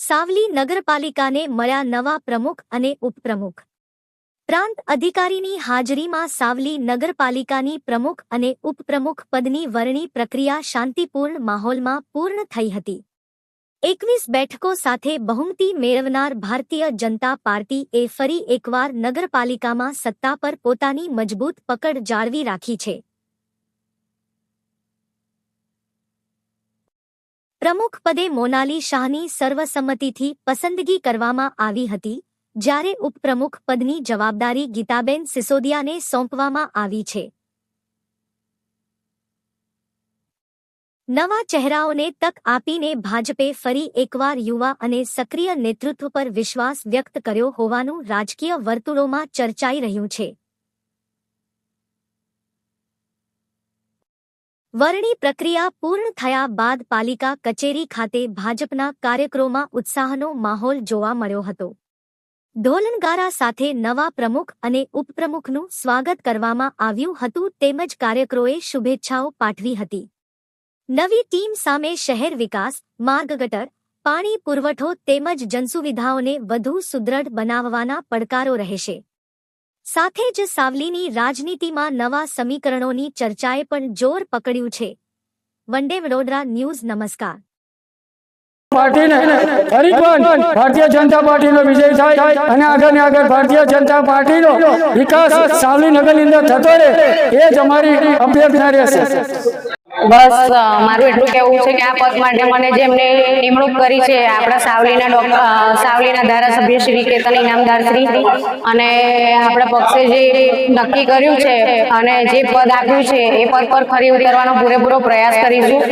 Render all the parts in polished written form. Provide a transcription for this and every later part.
સાવલી નગરપાલિકાને મળ્યા નવા પ્રમુખ અને ઉપપ્રમુખ. પ્રાંત અધિકારીની હાજરીમાં સાવલી નગરપાલિકાની પ્રમુખ અને ઉપપ્રમુખ પદની વરણી પ્રક્રિયા શાંતિપૂર્ણ માહોલમાં પૂર્ણ થઈ હતી. 21 બેઠકો સાથે બહુમતી મેળવનાર ભારતીય જનતા પાર્ટીએ ફરી એકવાર નગરપાલિકામાં સત્તા પર પોતાની મજબૂત પકડ જાળવી રાખી છે. પ્રમુખ પદે મોનાલી શાહની સર્વસંમતિથી પસંદગી કરવામાં આવી હતી, જ્યારે ઉપપ્રમુખ પદની જવાબદારી ગીતાબેન સિસોદિયાને સોંપવામાં આવી છે. નવા ચહેરાઓને તક આપીને ભાજપે ફરી એકવાર યુવા અને સક્રિય નેતૃત્વ પર વિશ્વાસ વ્યક્ત કર્યો હોવાનું રાજકીય વર્તુળોમાં ચર્ચાઈ રહ્યું છે. વરણી પ્રક્રિયા પૂર્ણ થયા બાદ પાલિકા કચેરી ખાતે ભાજપના કાર્યકરોમાં ઉત્સાહનો માહોલ જોવા મળ્યો હતો. ઢોલનગારા સાથે નવા પ્રમુખ અને ઉપપ્રમુખનું સ્વાગત કરવામાં આવ્યું હતું તેમજ કાર્યકરોએ શુભેચ્છાઓ પાઠવી હતી. નવી ટીમ સામે શહેર વિકાસ, માર્ગ, ગટર, પાણી પુરવઠો તેમજ જનસુવિધાઓને વધુ સુદૃઢ બનાવવાના પડકારો રહેશે. સાથે જ સાવલીની રાજનીતિમાં નવા સમીકરણોની ચર્ચાએ પણ જોર પકડ્યું છે. One day Vadodara news. નમસ્કાર. પાર્ટીને ફરી પણ ભારતીય જનતા પાર્ટીનો વિજય થાય અને આગળ ભારતીય જનતા પાર્ટીનો વિકાસ સાવલી નગરની અંદર થતો રહે એ જ અમારી અભ્યર્થના રહેશે. બસ મારું એટલું કહેવું છે કે આ પદ માટે મને જેમને નિમણૂક કરી છે આપણા સાવલીના ધારાસભ્ય શ્રી કેતન ઇનામદાર શ્રી અને આપણા પક્ષે જે નક્કી કર્યું છે અને જે પદ આપ્યું છે એ પદ પર ખરી ઉતરવાનો પૂરેપૂરો પ્રયાસ કરીશું.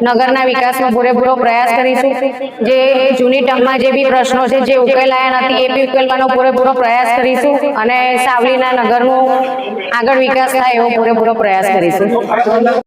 નગરના વિકાસનો પૂરેપૂરો પ્રયાસ કરીશું. જે જૂની ટર્મમાં જે બી પ્રશ્નો છે જે ઉકેલાયા નથી એ બી ઉકેલવાનો પૂરેપૂરો પ્રયાસ કરીશું અને સાવલીના નગરનું આગળ વિકાસ થાય એવો પૂરેપૂરો પ્રયાસ કરીશું.